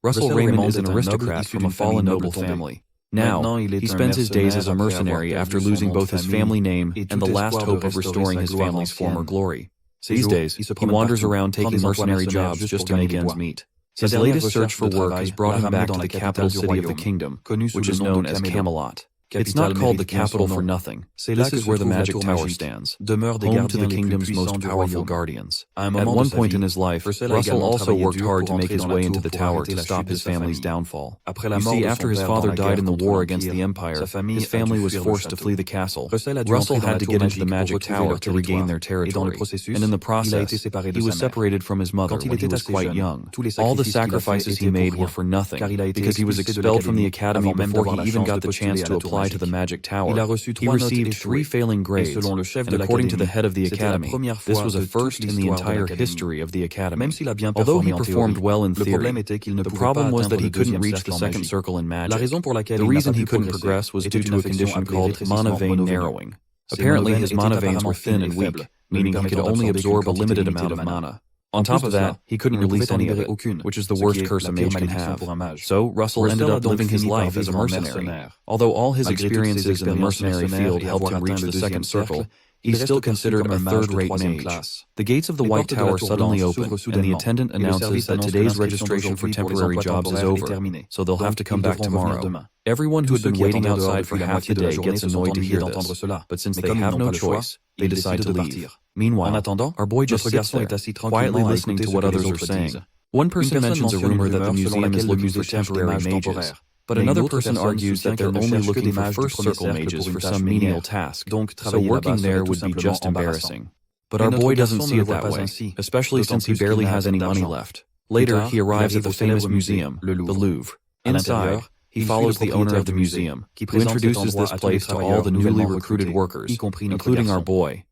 Russell Raymond is an aristocrat from a fallen noble family. Now, he spends his days as a mercenary after losing both his family name and the last hope of restoring his family's former glory. These days, he wanders around taking mercenary jobs just to make ends meet. His latest search for work has brought him back to the capital city of the kingdom, which is known as Camelot. It's not called the capital for nothing. This is where the magic tower stands, home to the kingdom's most powerful guardians. At one point in his life, Russell also worked hard to make his way into the tower to stop his family's downfall. You see, after his father died in the war against the Empire, his family was forced to flee the castle. Russell had to get into the magic tower to regain their territory, and in the process, he was separated from his mother when he was quite young. All the sacrifices he made were for nothing, because he was expelled from the academy before he even got the chance to apply to the magic tower. He received 3 failing grades, and according to the head of the academy, this was a first in the entire history of the academy. Although he performed well in theory, the problem was that he couldn't reach the second circle in magic. The reason he couldn't progress was due to a condition called mana vein narrowing. Apparently his mana veins were thin and weak, meaning he could only absorb a limited amount of mana. On top of that, he couldn't release any of it, which is the worst curse a mage can have. So Russell ended up living his life as a mercenary. Although all his experiences in the mercenary field helped him reach the second circle, he's still considered a third-rate mage. The gates of the White Tower suddenly open, and the attendant announces that today's registration for temporary jobs is over, so they'll have to come back tomorrow. Everyone who had been waiting outside for half the day gets annoyed to hear this, but since they have no choice, they decide to leave. Meanwhile, our boy just sits there, quietly listening to what others are saying. One person mentions a rumor that the museum is looking for temporary mages, but another person argues that they're only looking for first-circle mages for some menial task, so working there would be just embarrassing. But our boy doesn't see it that way, especially since he barely has any money left. Later, he arrives at the famous museum, the Louvre. Inside, he follows the owner of the museum, who introduces this place to all the newly recruited workers, including our boy.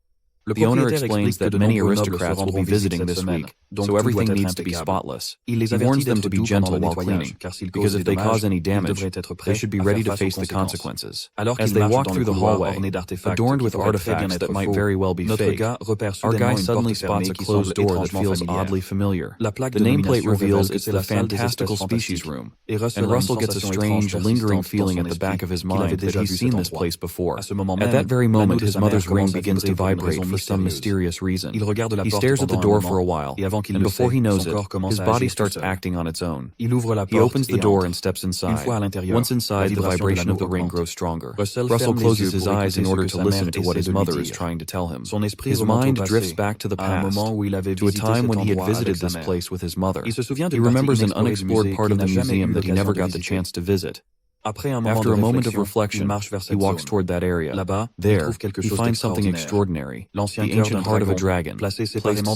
The owner explains that many aristocrats will be visiting this week, so everything needs to be spotless. He warns them to be gentle while cleaning, because if they cause any damage, they should be ready to face the consequences. As they walk through the hallway, adorned with artifacts that might very well be fake, our guy suddenly spots a closed door that feels oddly familiar. The nameplate reveals it's the fantastical species room, and Russell gets a strange, lingering feeling at the back of his mind that he's seen this place before. At that very moment, his mother's ring begins to vibrate for some mysterious reason. He stares at the door for a while, and before he knows it, his body starts acting on its own. He opens the door and steps inside. Once inside, the vibration of the ring grows stronger. Russell closes his eyes in order to listen to what his mother is trying to tell him. His mind drifts back to the past, to a time when he had visited this place with his mother. He remembers an unexplored part of the museum that he never got the chance to visit. After a moment of reflection, he walks toward that area. There, he finds something extraordinary, the ancient heart of a dragon, placed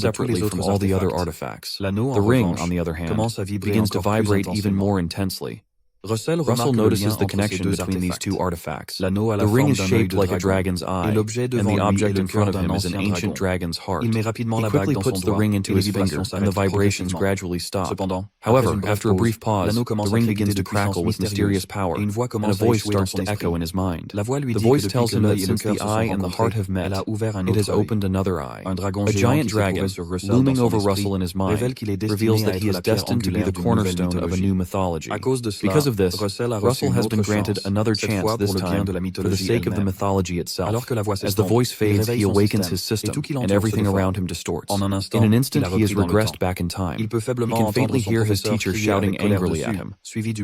separately from all the other artifacts. The ring, on the other hand, begins to vibrate even more intensely. Russell notices the connection between these two artifacts. The ring is shaped like a dragon's eye, and the object in front of him is an ancient dragon's heart. He quickly puts the ring into his finger, and the vibrations gradually stop. However, after a brief pause, the ring begins to crackle with mysterious power, and a voice starts to echo in his mind. The voice tells him that since the eye and the heart have met, it has opened another eye. A giant dragon, looming over Russell in his mind, reveals that he is destined to be the cornerstone of a new mythology. Because of this, Russell has been granted another chance this time for the sake of the mythology itself. As the voice fades, he awakens his system, and everything around him distorts. In an instant, he is regressed back in time. He can faintly hear his teacher shouting angrily at him,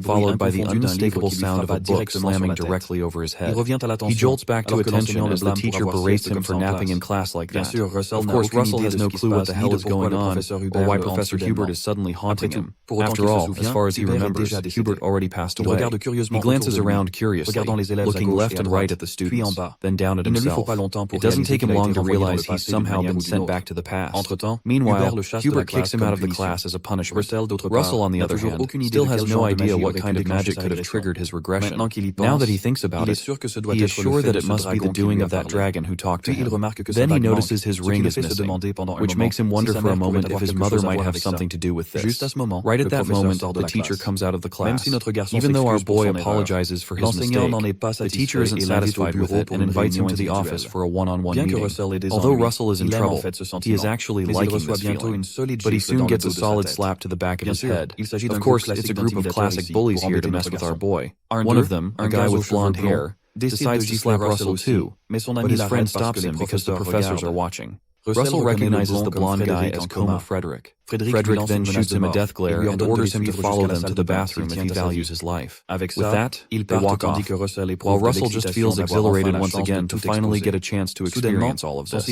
followed by the unmistakable sound of a book slamming directly over his head. He jolts back to attention as the teacher berates him for napping in class like that. Of course, Russell has no clue what the hell is going on, or why Professor Hubert is suddenly haunting him. After all, as far as he remembers, Hubert already passed away. He glances around curiously, looking left and right at the students, then down at himself. It doesn't take him long to realize he's somehow been sent back to the past. Meanwhile, Hubert kicks him out of the class as a punishment. Russell, on the other hand, still has no idea what kind of magic could have triggered his regression. Now that he thinks about it, he is sure that it must be the doing of that dragon who talked to him. Then he notices his ring is missing, which makes him wonder for a moment if his mother might have something to do with this. Right at that moment, the teacher comes out of the class. Even though our boy apologizes for his mistake, the teacher isn't satisfied with it and invites him to the office for a one-on-one meeting. Although Russell is in trouble, he is actually liking this feeling, but he soon gets a solid slap to the back of his head. Of course, it's a group of classic bullies here to mess with our boy. One of them, a guy with blonde hair, decides to slap Russell too, but his friend stops him because the professors are watching. Russell recognizes the blonde guy as Coma Frederick. Frederick then shoots him a death glare and orders him to follow them to the bathroom if he values his life. With that, they walk off, while Russell just feels exhilarated once again to finally get a chance to experience all of this.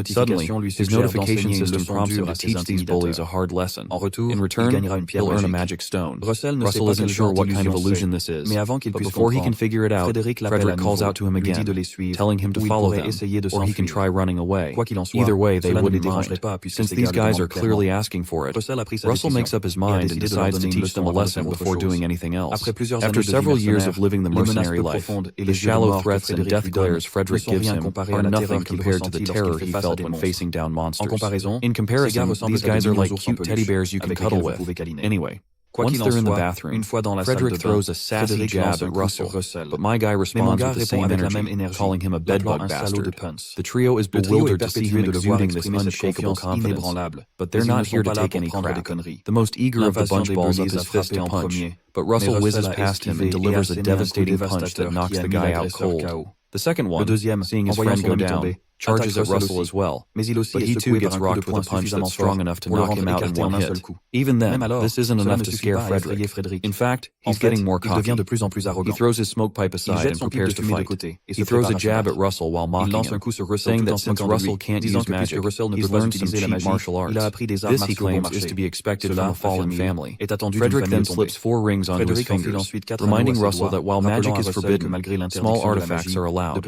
Suddenly, his notification system prompts him to teach these bullies a hard lesson. In return, he'll earn a magic stone. Russell isn't sure what kind of illusion this is, but before he can figure it out, Frederick calls out to him again, telling him to follow them, or he can try running away. Either way, they wouldn't mind, since these guys are clearly asking for it. Russell makes up his mind and decides to teach them a lesson before doing anything else. After several years of living the mercenary life, the shallow threats and death glares Frederick gives him are nothing compared to the terror he felt when facing down monsters. In comparison, these guys are like cute teddy bears you can cuddle with. Anyway, once they're in the bathroom, Frederick throws a sassy jab at Russell, but my guy responds with the same energy, calling him a bedbug bastard. The trio is bewildered to see him exuding this unshakable confidence, but they're not here to take any crap. The most eager of the bunch balls up his fist to punch, but Russell whizzes past him and delivers a devastating punch that knocks the guy out cold. The second one, seeing his friend go down, charges at Russell as well, but he too gets rocked with a punch that's strong enough to knock him out in one hit. Even then, this isn't enough to scare Frederick. In fact, he's getting more cocky. He throws his smoke pipe aside and prepares to fight. He throws a jab at Russell while mocking him, saying that since Russell can't use magic, he's learned some cheap martial arts. This, he claims, is to be expected from a fallen family. Frederick then slips 4 rings onto his fingers, reminding Russell that while magic is forbidden, small artifacts are allowed.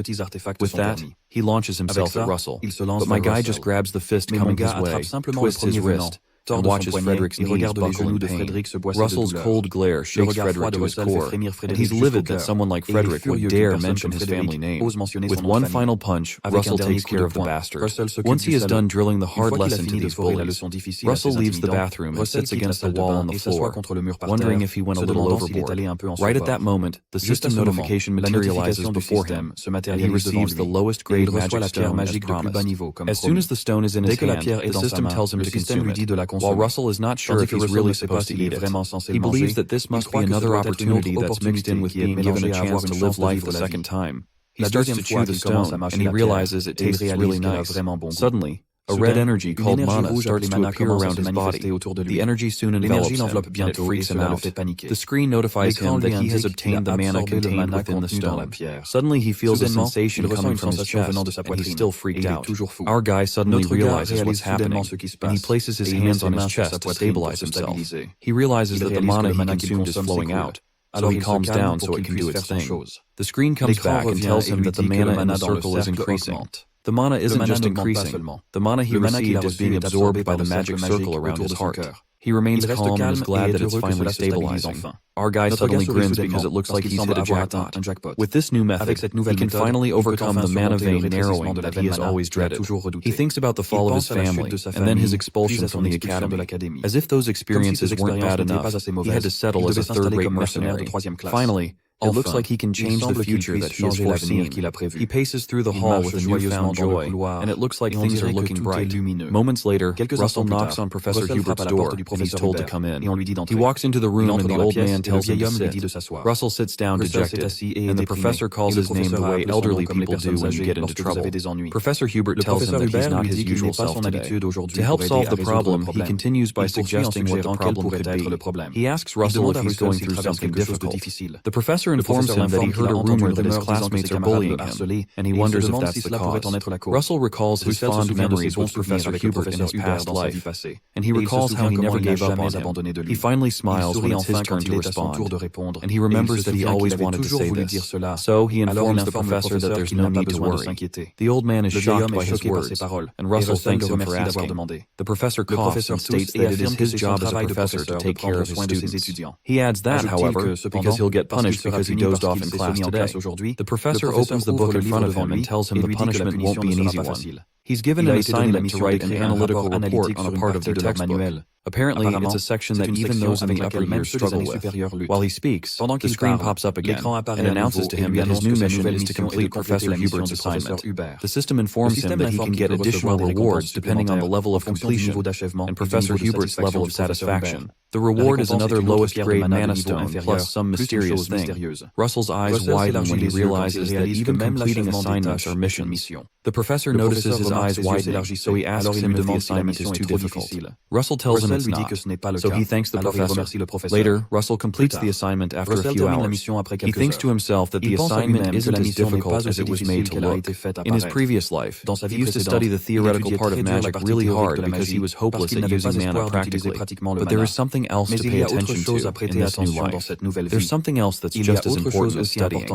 With that, he launches himself at Russell, but my guy just grabs the fist coming his way, twists his wrist, and watches Frederick's knees buckle in pain. Russell's cold glare shakes Frederick to his core, and he's livid that someone like Frederick would dare mention his family name. With one final punch, Russell takes care of the bastard. Once he is done drilling the hard lesson to these bullies, Russell leaves the bathroom and sits against the wall on the floor, wondering if he went a little overboard. Right at that moment, the system notification materializes before him, and he receives the lowest grade magic stone as promised. As soon as the stone is in his hand, the system tells him to consume it. While Russell is not sure if he's really supposed to eat it, he believes that this must be another opportunity that's mixed in with being given a chance to live life a second time. He starts to chew the stone, and he realizes it tastes really nice. Suddenly, a red energy called mana starts to appear around his body. The energy soon envelops him, and it freaks him out. The screen notifies him that he has obtained the mana contained within the stone. Suddenly he feels a sensation coming from his chest, and he's still freaked out. Our guy suddenly realizes what's happening, and he places his hands on his chest to stabilize himself. He realizes that the mana he consumed is flowing out, so he calms down so it can do its thing. The screen comes back and tells him that the mana in the circle is increasing. The mana isn't just increasing. The mana he received is being absorbed by the magic circle around his heart. He remains calm and is glad that it's finally stabilizing. Our guy suddenly grins because it looks like he's hit a jackpot. With this new method, he can finally overcome the mana vein narrowing that he has always dreaded. He thinks about the fall of his family, and then his expulsion from the academy. As if those experiences weren't bad enough, he had to settle as a third-rate mercenary. Finally, it looks like he can change the future that he has foreseen. He paces through the hall with a newfound joy, and it looks like things are looking bright. Moments later, Russell knocks on Professor Hubert's door, and he's told to come in. He walks into the room, and the old man tells him to sit. Russell sits down dejected, and the professor calls his name the way elderly people do when you get into trouble. Professor Hubert tells him that he's not his usual self today. To help solve the problem, he continues by suggesting what the problem could be. He asks Russell if he's going through something difficult. The professor informs him that he heard a rumor that his classmates are bullying him, and he wonders if that's the cause. Russell recalls his fond memories with Professor Hubert in his past life, and he recalls how he never gave up on him. He finally smiles when it's his turn to respond, and he remembers that he always wanted to say this. So he informs the professor that there's no need to worry. The old man is shocked by his words, and Russell thanks him for asking. The professor coughs and states that it is his job as a professor to take care of his students. He adds that, however, because he'll get punished because he dozed off in class today. The professor opens the book in front of him and tells him the punishment won't be an easy one. He's given an assignment to write an analytical report on a part of their textbook. Apparently, it's a section that even those in the upper years struggle with. While he speaks, the screen pops up again and announces to him that his new mission is to complete Professor Hubert's assignment. The system informs him that he can get additional rewards depending on the level of completion and Professor Hubert's level of satisfaction. The reward is another lowest grade mana stone plus some mysterious thing. Russell's eyes widen when he realizes that even completing assignments are missions. The professor notices his eyes widen, so he asks him if the assignment is too difficult. Russell tells him it's not, so he thanks the professor. Later, Russell completes the assignment after a few hours. He thinks to himself that the assignment isn't as difficult as it was made to look. In his previous life, he used to study the theoretical part of magic really hard because he was hopeless at using mana practically. But there is something else to pay attention to in this new life. There's something else that's just as important as studying.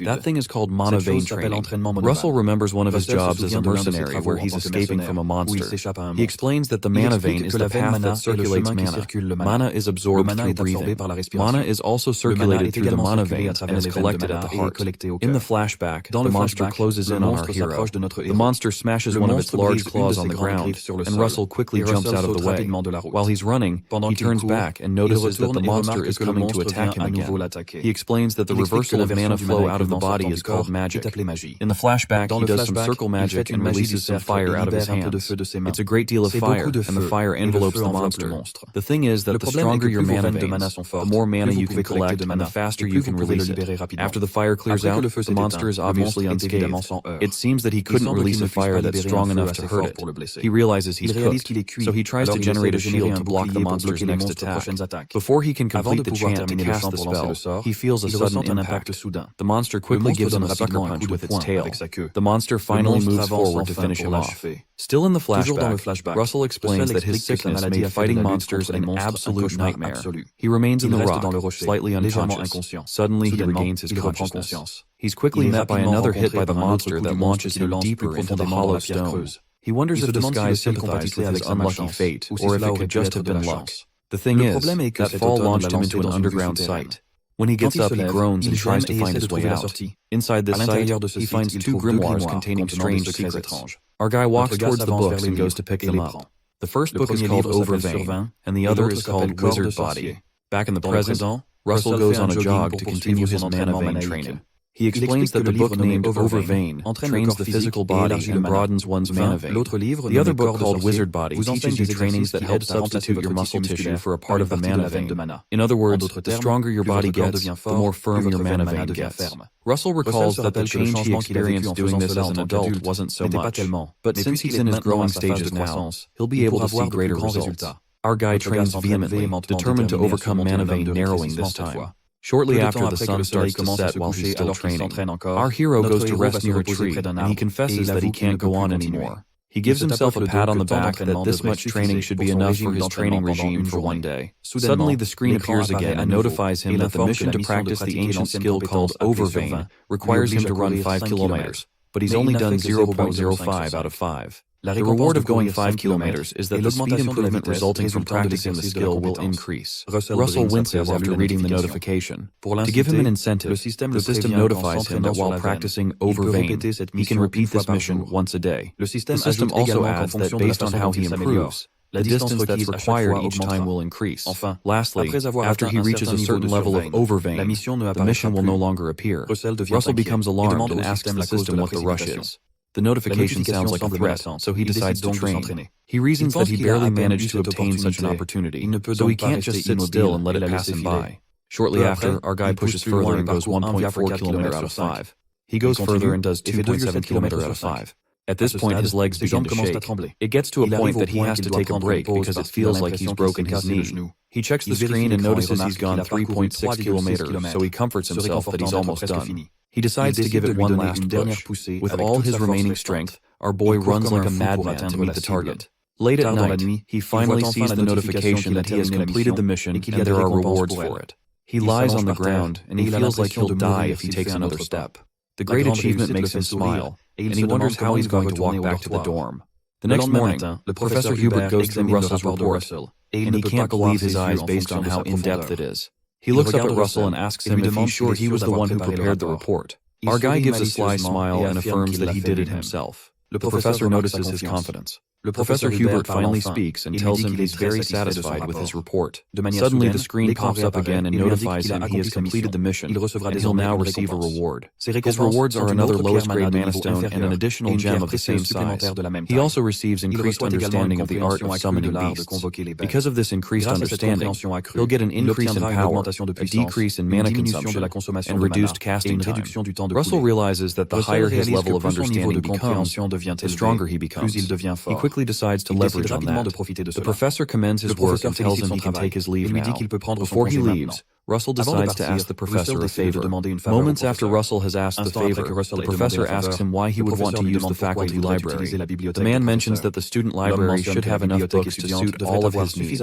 That thing is called mana vein training. Russell remembers one of his jobs as a mercenary where he's escaping from a monster. He explains that the mana vein is the path that circulates mana. Mana is absorbed through breathing. Mana is also circulated through the mana veins and is collected at the heart. In the flashback, the monster closes in on our hero. The monster smashes one of its large claws on the ground, and Russell quickly jumps out of the way. While he's running, he turns back and notices that the monster is coming to attack him again. He explains that the reversal of mana flow out of the body is called magic. In the flashback, he does some circle magic and releases some fire out of his hands. It's a great deal of fire, and the fire envelopes the monster. The thing is that the stronger your mana veins, the more mana you can collect and the faster you can release it. After the fire clears out, the monster is obviously unscathed. It seems that he couldn't release a fire that's strong enough to hurt it. He realizes he's cooked, so he tries to generate a shield to block the monster's next attack. Before he can complete the chant to cast the spell, he feels a sudden impact. The monster quickly gives him a sucker punch with its tail. The monster finally moves forward to finish him off. Still in the flashback, Russell explains that his sickness made fighting monsters an absolute nightmare. He remains in the rock, slightly unconscious. Suddenly he regains his consciousness. He's quickly met by another hit by the monster that launches him deeper into the hollow stone. He wonders if this guy sympathized with his unlucky fate, or if it could just have been luck. The thing is, that fall launched him into an underground site. When he gets up, he groans and tries to find his way out. Inside this site, he finds two grimoires containing strange secrets. Our guy walks towards the books and goes to pick them up. The first book is called Overvain, and the other is called Wizard Body. Back in the present, Russell goes on a jog to continue his mana vein training. He explains that the book named Overvain trains the physical body and broadens one's mana vein. The other book called Wizard Body teaches you trainings that help substitute your muscle tissue for a part of the mana vein. In other words, the stronger your body gets, the more firm your mana vein gets. Russell recalls that the change he experienced doing this as an adult wasn't so much, but since he's in his growing stages now, he'll be able to see greater results. Our guy trains vehemently, determined to overcome mana vein narrowing this time. Shortly after the sun starts to set while he's still training, our hero goes to rest near a tree and he confesses that he can't go on anymore. He gives himself a pat on the back that this much training should be enough for his training regime for one day. Suddenly the screen appears again and notifies him that the mission to practice the ancient skill called Overvain requires him to run 5 kilometers, but he's only done 0.05 out of 5. The reward of going 5 kilometers is that the speed improvement resulting from practicing the skill will increase. Russell winces after reading the notification. To give him an incentive, the system notifies him that while practicing Overvain, he can repeat this mission once a day. The system also adds that based on how he improves, the distance that's required each time will increase. Lastly, after he reaches a certain level of Overvain, the mission will no longer appear. Russell becomes alarmed and asks the system what the rush is. The notification sounds like a threat, so he decides to train. He reasons that he barely managed to obtain such an opportunity, so he can't just sit still and let it pass him by. Shortly after, our guy pushes further and goes 1.4 kilometer out of 5. He goes further and does 2.7 kilometer out of 5. At this point, his legs begin to shake. It gets to a point that he has to take a break because it feels like he's broken his knee. He checks the screen and notices he's gone 3.6 kilometers, so he comforts himself that he's almost done. He decides to give it one last push. With all his remaining strength, our boy runs like a madman to meet the target. Late at night, he finally sees the notification that he has completed the mission and there are rewards for it. He lies on the ground and he feels like he'll die if he takes another step. The great achievement makes him smile, and he wonders how he's going to walk back to the dorm. The next morning, Professor Hubert goes through Russell's report, and he can't believe his eyes based on how in-depth it is. He looks up at Russell and asks him if he's sure he was the one who prepared the report. Our guy gives a sly smile and affirms that he did it himself. The professor notices his confidence. Professor Hubert finally speaks and tells him he's very satisfied with his report. Suddenly the screen pops up again and notifies him he has completed the mission, and he'll now receive a reward. His rewards are another lowest grade mana stone and an additional gem of the same size. He also receives increased understanding of the art of summoning beasts. Because of this increased understanding, he'll get an increase in power, a decrease in mana consumption, and reduced casting time. Russell realizes that the higher his level of understanding becomes, the stronger he becomes. He quickly decides to leverage on that. The professor commends his work and tells him he can take his leave now. Before he leaves, Russell decides to ask the professor a favor. Moments after Russell has asked the favor, the professor asks him why he would want to use the faculty library. The man mentions that the student library should have enough books to suit all of his needs.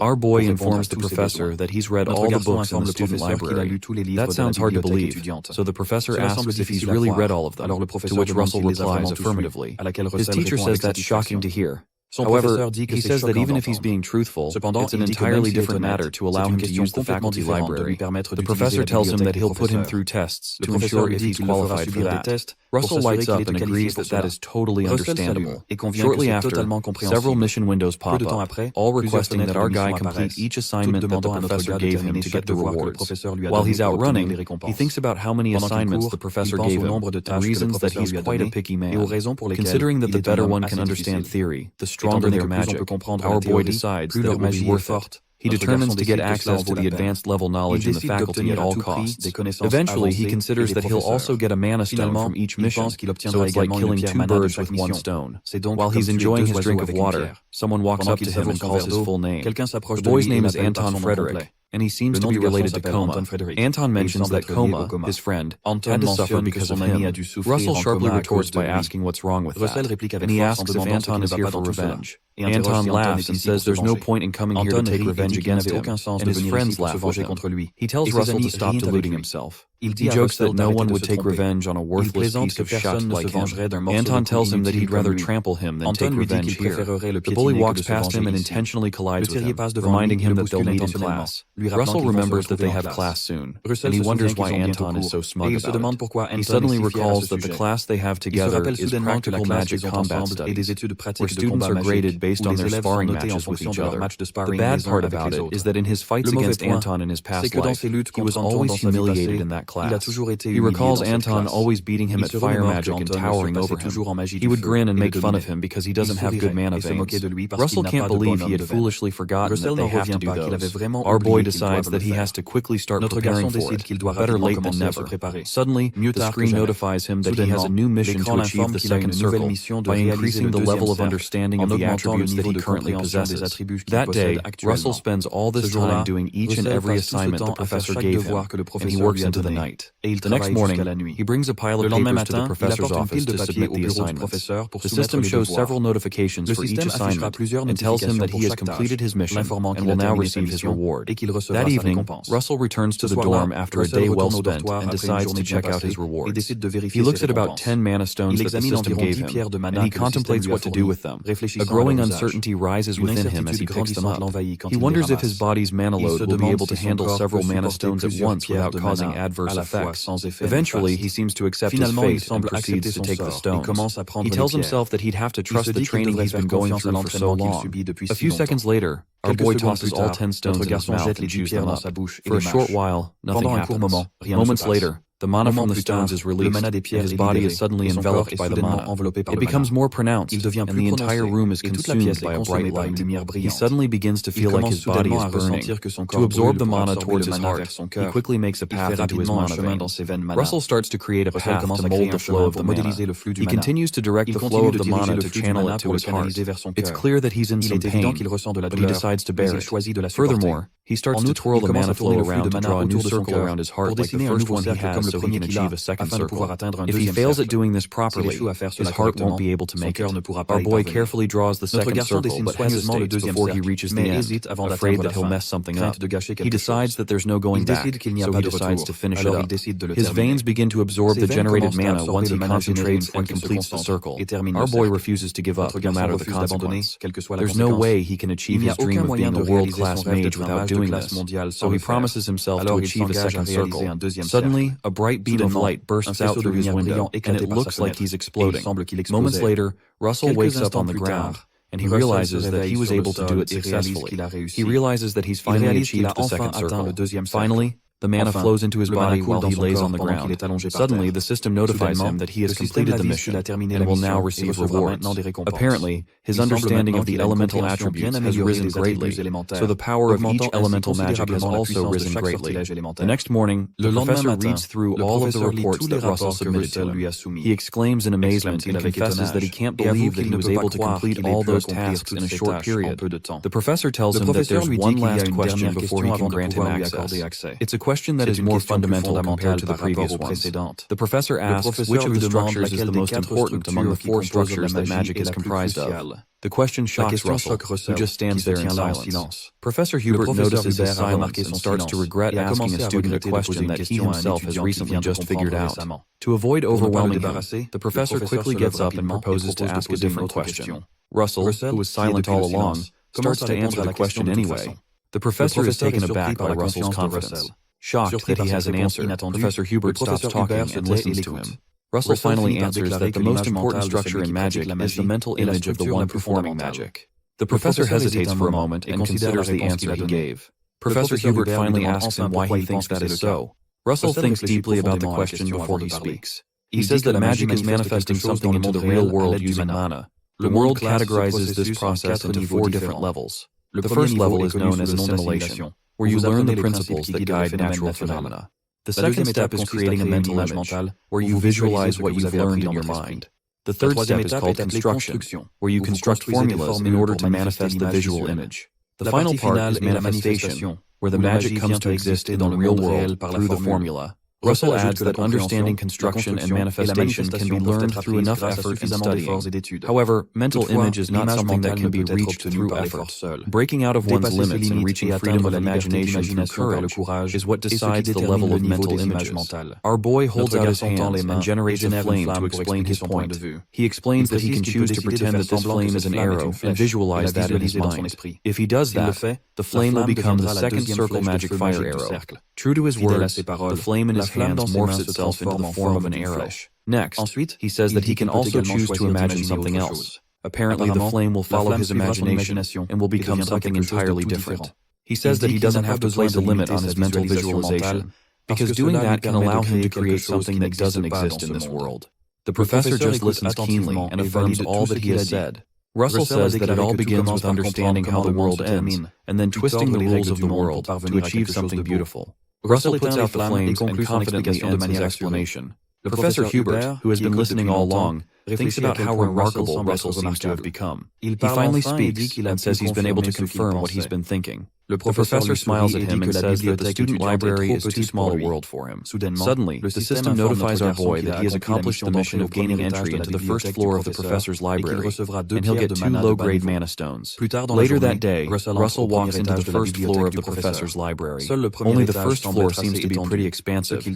Our boy informs the professor that he's read all the books in the student library. That sounds hard to believe, so the professor asks if he's really read all of them, to which Russell replies affirmatively. His teacher says that's shocking to hear. However, he says that even if he's being truthful, it's an entirely different matter to allow him to use the faculty library. The professor tells him that he'll put him through tests to ensure if he's qualified for that. Russell lights up and agrees that that is totally understandable. Shortly after, several mission windows pop up, all requesting that our guy complete each assignment that the professor gave him to get the rewards. While he's out running, he thinks about how many assignments the professor gave him, and reasons that he's quite a picky man. Considering that the better one can understand theory, the stronger their magic, our boy decides that it will be worth it. He determines to get access to the advanced level knowledge in the faculty at all costs. Eventually, he considers that he'll also get a mana stone from each mission, so it's like killing two birds with one stone. While he's enjoying his drink of water, someone walks up to him and calls his full name. The boy's name is Anton Frederick, and he seems to be related to Coma. Anton mentions that Coma, his friend, had to suffer because of him. Russell sharply retorts by asking what's wrong with that, and he asks if Anton is here for revenge. Anton laughs and says there's no point in coming here to take revenge against him, and his friends laugh with him. He tells Russell to stop deluding himself. He jokes that no one would take revenge on a worthless piece of shut like him. Anton tells him that he'd rather trample him than take revenge here. The bully walks past him and intentionally collides with him, reminding him that they'll meet in class. Russell remembers that they have class soon, and he wonders why Anton is so smug about it. He suddenly recalls that the class they have together is Practical Magic Combat Studies, where students are graded based on their sparring matches with each other. The bad part about it is that in his fights against Anton in his past life, he was always humiliated in that class. He recalls Anton always beating him at fire magic and towering over him. He would grin and make fun of him because he doesn't have good mana veins. Russell can't believe he had foolishly forgotten that they have to do those. Our boy decides that he has to quickly start preparing for it. Better late than never. Suddenly, the screen notifies him that he has a new mission to achieve the second circle by increasing the level of understanding of the attributes that he currently possesses. That day, Russell spends all this time doing each and every assignment the professor gave him, and he works into the night. The next morning, he brings a pile of papers to the professor's office to submit the assignments. The system shows several notifications for each assignment and tells him that he has completed his mission and will now receive his reward. That evening, Russell returns to the dorm after a day well spent and decides to check out his rewards. He looks at about 10 mana stones that the system gave him, and he contemplates what to do with them. A growing uncertainty rises within him as he picks them up. He wonders if his body's mana load will be able to handle several mana stones at once without causing adverse effects. Eventually, he seems to accept his fate and proceeds to take the stones. He tells himself that he'd have to trust the training he's been going through for so long. A few seconds later, our boy tosses all 10 stones in his mouth and chews them up. For a short while, nothing happens. Moments later, the mana from the stones is released, and his body is suddenly enveloped by the mana. It becomes more pronounced, and the entire room is consumed by a bright light. He suddenly begins to feel like his body is burning. To absorb the mana towards his heart, he quickly makes a path into his mana veins. Russell starts to create a path to mold the flow of the mana. He continues to direct the flow of the mana to channel it to his heart. It's clear that he's in some pain, but he decides to bear it. Furthermore, he starts to twirl the mana flow around to draw a new circle around his heart like the first one he has so he can achieve a second circle. If he fails at doing this properly, his heart won't be able to make it. Our boy carefully draws the second circle but hesitates before he reaches the end, afraid that he'll mess something up. He decides that there's no going back, so he decides to finish it up. His veins begin to absorb the generated mana once he concentrates and completes the circle. Our boy refuses to give up, no matter the consequence. There's no way he can achieve his dream of being a world-class mage without doing this, so he promises himself to achieve a second circle. Suddenly, a bright beam of light bursts out through his window, and it looks like he's exploding. Moments later, Russell wakes up on the ground, and he realizes that he was able to do it successfully. He realizes that he's finally achieved the second circle. Finally, the mana flows into his body while he lays on the ground. Suddenly, the system notifies him that he has completed the mission and will now receive rewards. Apparently, his understanding of the elemental attributes has risen greatly, so the power of each elemental magic has also risen greatly. The next morning, the professor reads through all of the reports that Russell submitted to him. He exclaims in amazement and confesses that he can't believe that he was able to complete all those tasks in a short period. The professor tells him that there's one last question before he can grant him access. It's a question that is more fundamental compared to the previous ones. The professor asks which of the structures is the most important among the four structures that magic is comprised of. The question shocks Russell, who just stands there in silence. Professor Hubert notices his silence and starts to regret asking a student a question that he himself has recently just figured out. To avoid overwhelming him, the professor quickly gets up and proposes to ask a different question. Russell, who was silent all along, starts to answer the question anyway. The professor is taken aback by Russell's confidence. Shocked that he has an answer, Professor Hubert stops talking and listens to him. Russell finally answers that the most important structure in magic is the mental image of the one performing magic. The professor hesitates for a moment and considers the answer he gave. Professor Hubert finally asks him why he thinks that is so. Russell thinks deeply about the question before he speaks. He says that magic is manifesting something into the real world using mana. The world categorizes this process into four different levels. The first level is known as assimilation, where you learn the principles that guide natural phenomena. The second step is creating a mental image, where you visualize what you've learned in your mind. The third step is called construction, where you construct formulas in order to manifest the visual image. The final part is manifestation, where the magic comes to exist in the real world through the formula. Russell adds that understanding construction and manifestation can be learned through enough effort and studying. However, mental image is not something that can be reached through effort. Breaking out of one's limits and reaching freedom of imagination through courage is what decides the level of mental images. Our boy holds out his hands and generates a flame to explain his point. He explains that he can choose to pretend that this flame is an arrow and visualize that in his mind. If he does that, the flame will become the second circle magic fire arrow. True to his words, the flame in his hands morphs itself into the form of an arrow. Next, he says that he can also choose to imagine something else. Apparently, the flame will follow his imagination and will become something entirely different. He says that he doesn't have to place a limit on his mental visualization, because doing that can allow him to create something that doesn't exist in this world. The professor just listens keenly and affirms all that he has said. Russell says that it all begins with understanding how the world ends, and then twisting the rules of the world to achieve something beautiful. Russell puts out the flames and confidently ends his explanation. Professor Hubert, who has been listening all along, thinks about how remarkable Russell seems to have become. He finally speaks and says he's been able to confirm what he's been thinking. The professor smiles at him and says that the student library is too small a world for him. Suddenly, the system notifies our boy that he has accomplished the mission of gaining entry into the first floor of the professor's library, and he'll get 2 low-grade mana stones. Later that day, Russell walks into the first floor of the professor's library. Only the first floor seems to be pretty expansive,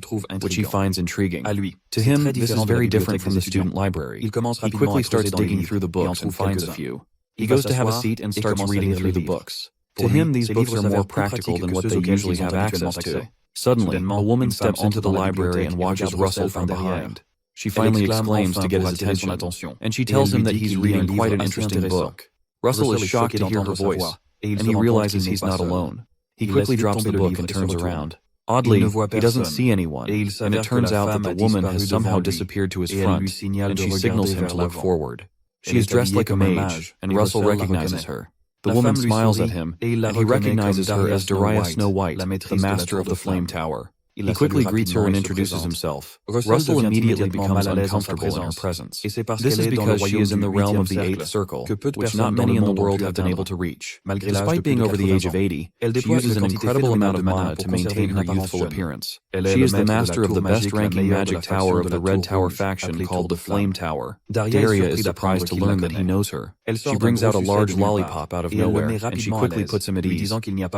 which he finds intriguing. To him, this is very different from the student library. He quickly starts digging through the books and finds a few. He goes to have a seat and starts reading through the books. To him, these books are more practical than what they usually have access to. Suddenly, a woman steps into the library and watches Russell from behind. She finally exclaims to get his attention, and she tells him that he's reading quite an interesting book. Russell is shocked to hear her voice, and he realizes he's not alone. He quickly drops the book and turns around. Oddly, he doesn't see anyone, and it turns out that the woman has somehow disappeared to his front, and she signals him to look forward. She is dressed like a mage, and Russell recognizes her. The woman smiles at him, and he recognizes her as Darius Snow White, the master of the Flame Tower. He quickly greets her and introduces himself. Russell immediately becomes uncomfortable in her presence. This is because she is in the realm of the 8th circle, which not many in the world have been able to reach. Despite being over the age of 80, she uses an incredible amount of mana to maintain her youthful appearance. She is the master of the best-ranking magic tower of the Red Tower faction called the Flame Tower. Daria is surprised to learn that he knows her. She brings out a large lollipop out of nowhere, and she quickly puts him at ease,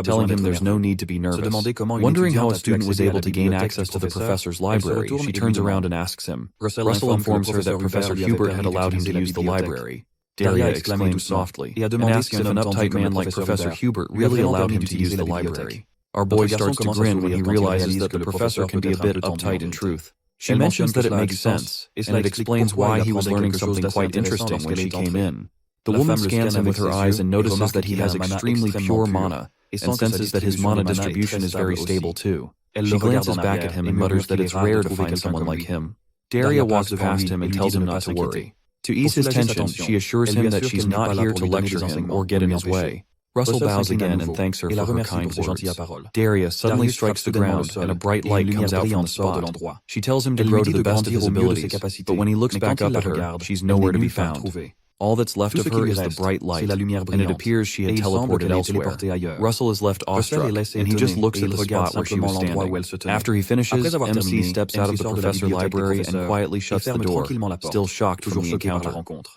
telling him there's no need to be nervous. Wondering how a student was able to gain access to the professor's library, she turns around and asks him. Russell informs her that Professor Hubert had allowed him to use the library. Daria exclaims softly, and asks if an uptight man like Professor Hubert really allowed him to use the library. Our boy starts to grin when he realizes that the professor can be a bit uptight in truth. She mentions that it makes sense, and it explains why he was learning something quite interesting when she came in. The woman scans him with her eyes and notices that he has extremely pure mana, and senses that his mana distribution is very stable too. She glances back at him and mutters that it's rare to find someone like him. Daria walks past him and tells him not to worry. To ease his tension, she assures him that she's not here to lecture him or get in his way. Russell bows again and thanks her for her kind words. Daria suddenly strikes the ground and a bright light comes out from the spot. She tells him to grow to the best of his abilities, but when he looks back up at her, she's nowhere to be found. All that's left of her is the bright light, and it appears she had teleported elsewhere. Russell is left awestruck, and he just looks at the spot where she was standing. After he finishes, MC steps out of the professor library and quietly shuts the door, still shocked from the encounter.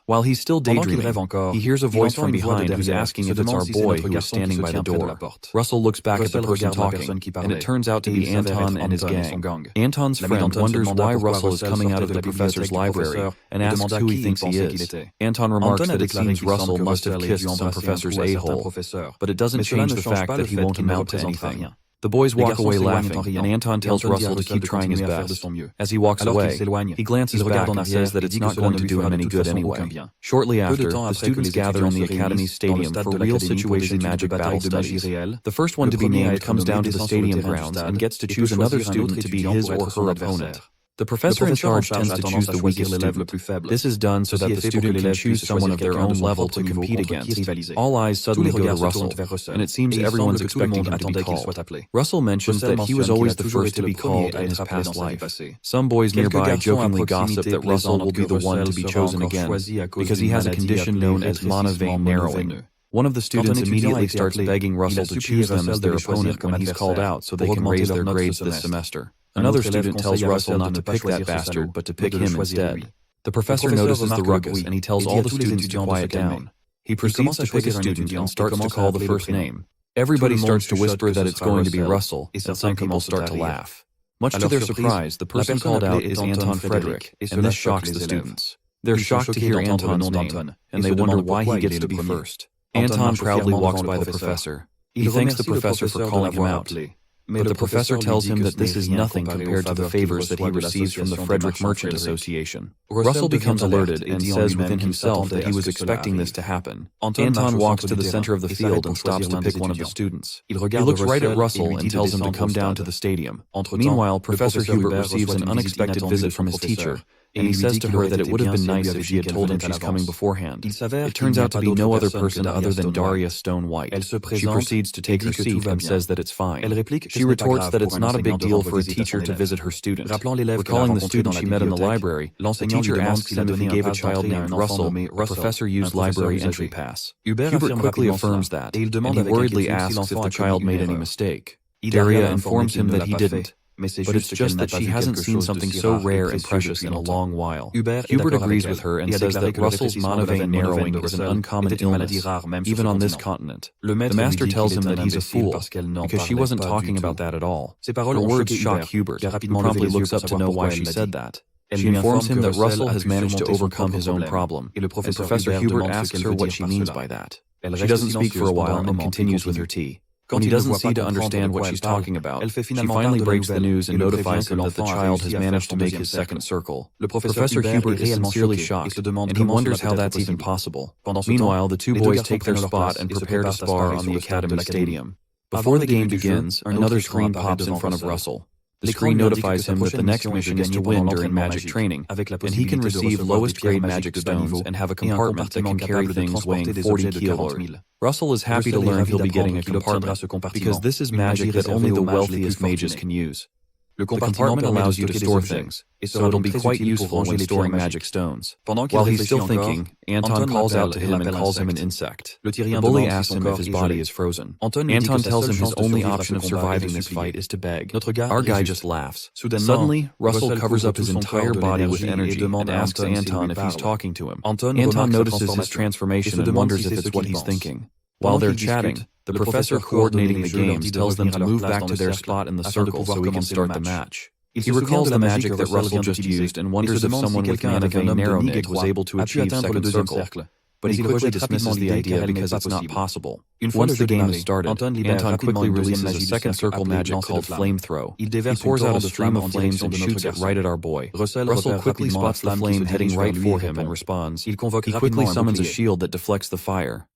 While he's still daydreaming, he hears a voice from behind who's asking if it's our boy who is standing by the door. Russell looks back at the person talking, and it turns out to be Anton and his gang. Anton's friend wonders why Russell is coming out of the professor's library and asks who he thinks he is. Anton remarks that it seems Russell must have kissed some professor's a-hole, but it doesn't change the fact that he won't amount to anything. The boys walk away laughing, and Anton tells Russell to keep trying his best. As he walks away, he glances back and says that it's not going to do him any good anyway. Shortly after, the students gather in the Academy Stadium for real situation magic battle studies. The first one to be named comes down to the stadium grounds and gets to choose another student to be his or her opponent. The professor in charge tends to choose the weakest student. This is done so that the student can choose someone of their own level to compete against. All eyes suddenly go to Russell, and it seems everyone's expecting him to be called. Russell mentions that he was always the first to be called in his past life. Some boys nearby jokingly gossip that Russell will be the one to be chosen again, because he has a condition known as mana vein narrowing. One of the students immediately starts begging Russell to choose them as their opponent when he's called out so they can raise their grades this semester. Another student tells Russell not to pick that bastard, but to pick him instead. The professor notices the ruckus, and he tells all the students to quiet down. He proceeds to pick a student and starts to call the first name. Everybody starts to whisper that it's going to be Russell, and some people start to laugh. Much to their surprise, the person called out is Anton Frederick, and this shocks the students. They're shocked to hear Anton's name, and they wonder why he gets to be first. Anton proudly walks by the professor. He thanks the professor for calling him out. But the professor tells him that this is nothing compared to the favors that he receives from the Frederick Merchant Association. Russell becomes alerted and says within himself that he was expecting this to happen. Anton walks to the center of the field and stops to pick one of the students. He looks right at Russell and tells him to come down to the stadium. Meanwhile, Professor Hubert receives an unexpected visit from his teacher, and he says to her that it would have been nice if she had told him she's coming beforehand. It turns out to be no other person other than Daria Stone White. She proceeds to take her seat and says that it's fine. She retorts that it's not a big deal for a teacher to visit her student. Recalling the student she met in the library, the teacher asks him if he gave a child named Russell a professor used library entry pass. Hubert quickly affirms that, and he worriedly asks if the child made any mistake. Daria informs him that he didn't, but it's just that she hasn't seen something so rare and precious in a long while. Hubert agrees with her and says that Russell's mana vein narrowing is an uncommon illness, even on this continent. The master tells him that he's a fool, because she wasn't talking about that at all. Her words shock Hubert, who promptly looks up to know why she said that. She informs him that Russell has managed to overcome his own problem, and Professor Hubert asks her what she means by that. She doesn't speak for a while and continues with her tea. When he doesn't seem to understand what she's talking about, she finally breaks the news and notifies him that the child has managed to make his second circle. Professor Hubert is sincerely shocked, and he wonders how that's even possible. Meanwhile, the two boys take their spot and prepare to spar on the Academy Stadium. Before the game begins, another screen pops in front of Russell. The screen notifies him that the next mission is to win during magic training, and he can receive lowest grade magic stones and have a compartment that can carry things weighing 40 kilolor. Russell is happy to learn he'll be getting a compartment, because this is magic that only the wealthiest mages can use. The compartment allows you to store things, so it'll be quite useful when storing magic stones. While he's still thinking, Anton calls out to him and calls him an insect. The bully asks him if his body is frozen. Anton tells him his only option of surviving this fight is to beg. Our guy just laughs. Suddenly, Russell covers up his entire body with energy and asks Anton if he's talking to him. Anton notices his transformation and wonders if it's what he's thinking. While they're chatting, the professor coordinating the games tells them to move back to their spot in the circle so he can start the match. He recalls the magic that Russell just used and wonders if someone with mana vein narrow was able to achieve second circle. but he quickly dismisses the idea because it's not possible. Once the game is started, Anton quickly releases a second circle magic called Flame Throw. He pours out a stream of flames and shoots it right at our boy. Russell quickly spots the flame heading right for him and responds. He quickly summons a shield that deflects the fire.